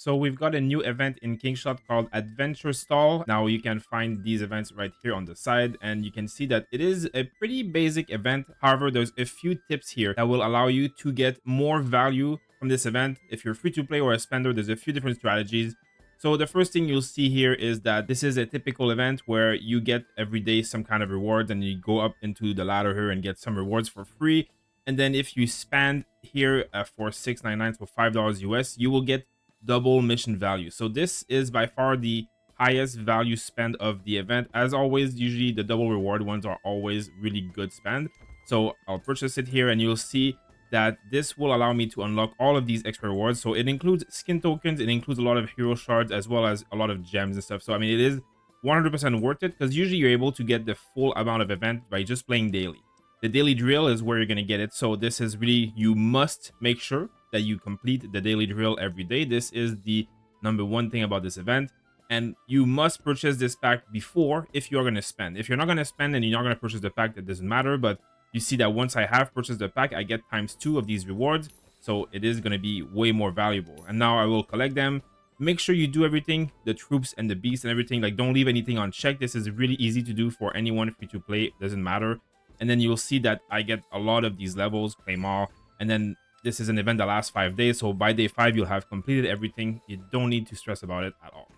So we've got a new event in Kingshot called Adventure Stall. Now you can find these events right here on the side, and you can see that it is a pretty basic event. However, there's a few tips here that will allow you to get more value from this event. If you're free to play or a spender, there's a few different strategies. So the first thing you'll see here is that this is a typical event where you get every day some kind of rewards, and you go up into the ladder here and get some rewards for free. And then if you spend here for $6.99, so $5 US, you will get double mission value. So this is by far the highest value spend of the event. As always, usually the double reward ones are always really good spend. So I'll purchase it here, and you'll see that this will allow me to unlock all of these extra rewards. So it includes skin tokens, it includes a lot of hero shards, as well as a lot of gems and stuff. So I mean, it is 100% worth it, because usually you're able to get the full amount of event by just playing daily. The daily drill is where you're going to get it. So this is really, you must make sure that you complete the daily drill every day. This is the number one thing about this event. And you must purchase this pack before, if you're going to spend. If you're not going to spend and you're not going to purchase the pack, that doesn't matter. But you see that once I have purchased the pack, I get ×2 of these rewards. So it is going to be way more valuable. And now I will collect them. Make sure you do everything, the troops and the beasts and everything. Like, don't leave anything unchecked. This is really easy to do for anyone free to play. It doesn't matter. And then you'll see that I get a lot of these levels, claim all. And then this is an event that lasts 5 days. So by day 5, you'll have completed everything. You don't need to stress about it at all.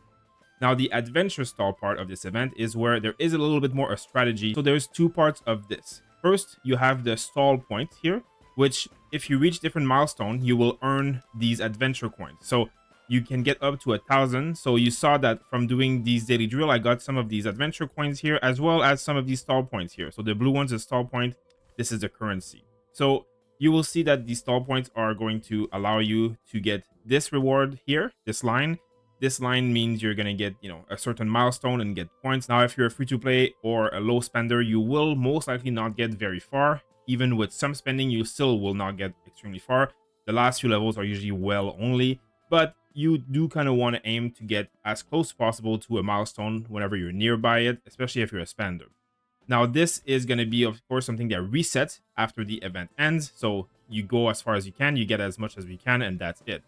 Now, the adventure stall part of this event is where there is a little bit more a strategy. So there's two parts of this. First, you have the stall point here, which if you reach different milestone, you will earn these adventure coins. So you can get up to 1,000. So you saw that from doing these daily drill, I got some of these adventure coins here, as well as some of these stall points here. So the blue one's a stall point. This is the currency. So you will see that these stall points are going to allow you to get this reward here, this line. This line means you're going to get, a certain milestone and get points. Now, if you're a free to play or a low spender, you will most likely not get very far. Even with some spending, you still will not get extremely far. The last few levels are usually well only, but you do kind of want to aim to get as close as possible to a milestone whenever you're nearby it, especially if you're a spender. Now, this is going to be, of course, something that resets after the event ends. So you go as far as you can, you get as much as we can, and that's it.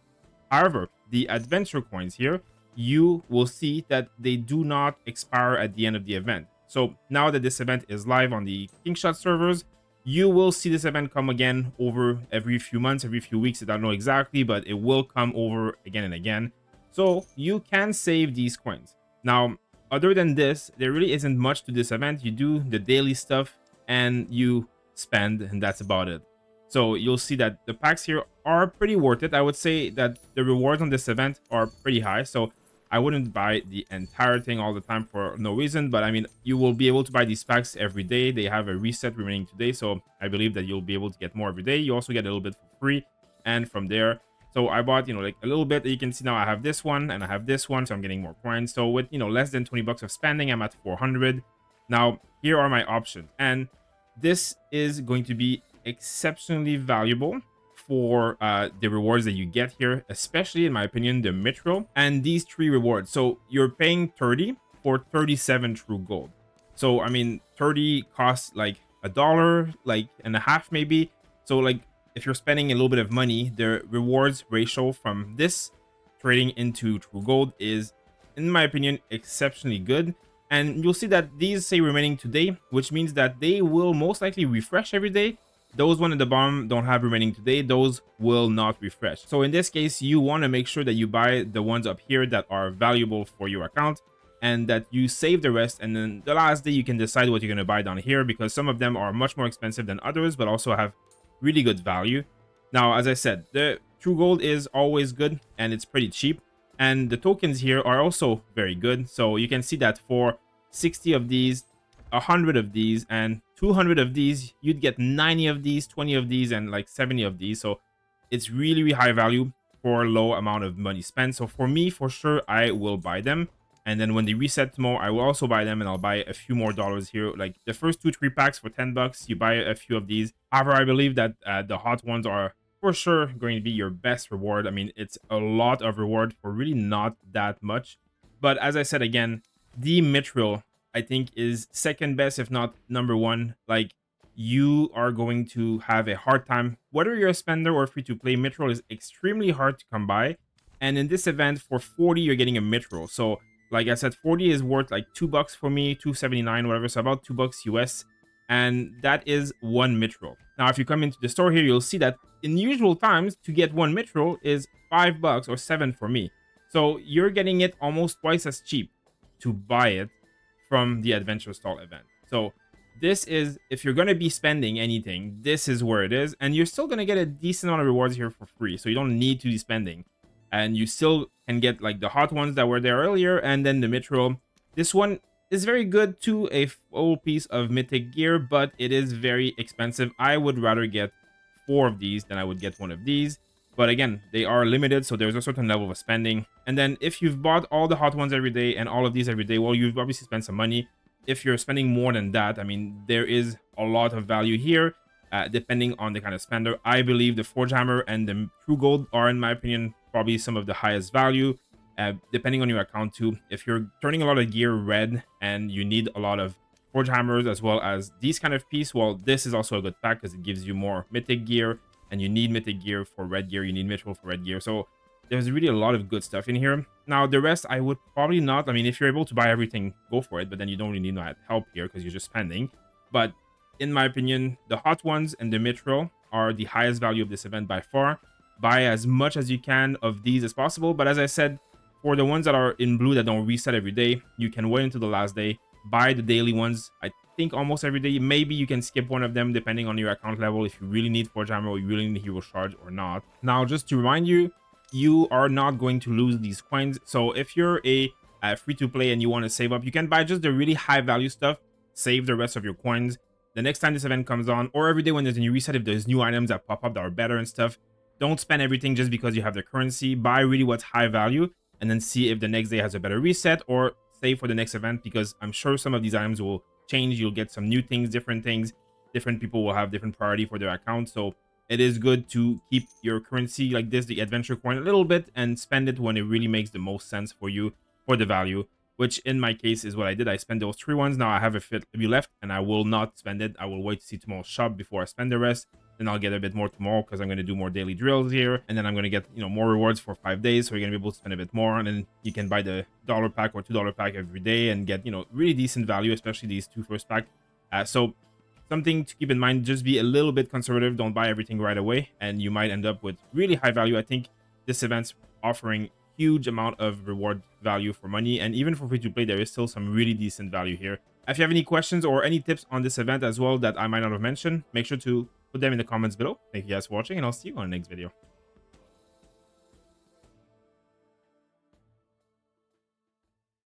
However, the adventure coins here, you will see that they do not expire at the end of the event. So now that this event is live on the Kingshot servers, you will see this event come again over every few months, every few weeks. I don't know exactly, but it will come over again and again. So you can save these coins. Now, other than this, there really isn't much to this event. You do the daily stuff and you spend, and that's about it. So you'll see that the packs here are pretty worth it. I would say that the rewards on this event are pretty high. So I wouldn't buy the entire thing all the time for no reason. But I mean, you will be able to buy these packs every day. They have a reset remaining today. So I believe that you'll be able to get more every day. You also get a little bit for free. And from there, so I bought, like a little bit. You can see now I have this one and I have this one. So I'm getting more coins. So with, less than 20 bucks of spending, I'm at 400. Now, here are my options. And this is going to be exceptionally valuable for the rewards that you get here, especially in my opinion, the mithril and these 3 rewards. So you're paying 30 for 37 true gold. So I mean, 30 costs like $1, like and a half maybe. So like if you're spending a little bit of money, the rewards ratio from this trading into true gold is, in my opinion, exceptionally good. And you'll see that these say remaining today, which means that they will most likely refresh every day. Those one at the bottom don't have remaining today. Those will not refresh. So in this case, you want to make sure that you buy the ones up here that are valuable for your account and that you save the rest. And then the last day, you can decide what you're going to buy down here, because some of them are much more expensive than others, but also have really good value. Now, as I said, the true gold is always good and it's pretty cheap. And the tokens here are also very good. So you can see that for 60 of these, 100 of these, and 200 of these, you'd get 90 of these, 20 of these, and like 70 of these. So it's really, really high value for a low amount of money spent. So for me, for sure, I will buy them. And then when they reset tomorrow, I will also buy them, and I'll buy a few more dollars here. Like the first 2-3 packs for 10 bucks, you buy a few of these. However, I believe that the hot ones are for sure going to be your best reward. I mean, it's a lot of reward for really not that much. But as I said again, the mithril, I think, is second best, if not number one. Like, you are going to have a hard time, whether you're a spender or free to play. Mithril is extremely hard to come by, And in this event, for 40, you're getting a mithril. So like I said, 40 is worth like $2 for me, 2.79, whatever. So about $2 US. And that is one mithril. Now, if you come into the store here, you'll see that in usual times, to get one mithril is $5 or 7 for me. So you're getting it almost twice as cheap to buy it from the adventure stall event. So this is, if you're going to be spending anything, this is where it is. And you're still going to get a decent amount of rewards here for free. So you don't need to be spending. And you still can get like the hot ones that were there earlier, and then the mithril. This one is very good to a full piece of mythic gear, but it is very expensive. I would rather get 4 of these than I would get one of these. But again, they are limited, so there's a certain level of spending. And then if you've bought all the hot ones every day and all of these every day, well, you've obviously spent some money. If you're spending more than that, I mean, there is a lot of value here, depending on the kind of spender. I believe the Forge Hammer and the True Gold are, in my opinion, probably some of the highest value, depending on your account too. If you're turning a lot of gear red and you need a lot of Forge Hammers as well as these kind of piece, well, this is also a good pack because it gives you more mythic gear, and you need mythic gear for red gear, you need mithril for red gear. So there's really a lot of good stuff in here. Now, the rest, I would probably not. I mean, if you're able to buy everything, go for it, but then you don't really need no help here because you're just spending. But in my opinion, the hot ones and the mithril are the highest value of this event by far. Buy as much as you can of these as possible. But as I said, for the ones that are in blue that don't reset every day, you can wait until the last day. Buy the daily ones, I think almost every day. Maybe you can skip one of them depending on your account level if you really need Forge Hammer or you really need Hero Charge or not. Now, just to remind you, you are not going to lose these coins. So if you're a free-to-play and you want to save up, you can buy just the really high-value stuff, save the rest of your coins. The next time this event comes on, or every day when there's a new reset, if there's new items that pop up that are better and stuff, don't spend everything just because you have the currency. Buy really what's high value, and then see if the next day has a better reset, or save for the next event, because I'm sure some of these items will change. You'll get some new things, different things. Different people will have different priority for their account, so it is good to keep your currency like this, the adventure coin, a little bit, and spend it when it really makes the most sense for you for the value, which in my case is what I did. I spent those 3 ones. Now I have a few left, and I will not spend it. I will wait to see tomorrow's shop before I spend the rest. Then I'll get a bit more tomorrow because I'm going to do more daily drills here, and then I'm going to get, you know, more rewards for 5 days, so you're going to be able to spend a bit more. And then you can buy the $1 pack or $2 pack every day and get, you know, really decent value, especially these 2 first pack. So something to keep in mind, just be a little bit conservative. Don't buy everything right away, and you might end up with really high value. I think this event's offering huge amount of reward value for money, and even for free-to-play, there is still some really decent value here. If you have any questions or any tips on this event as well that I might not have mentioned, make sure to put them in the comments below. Thank you guys for watching, and I'll see you on the next video.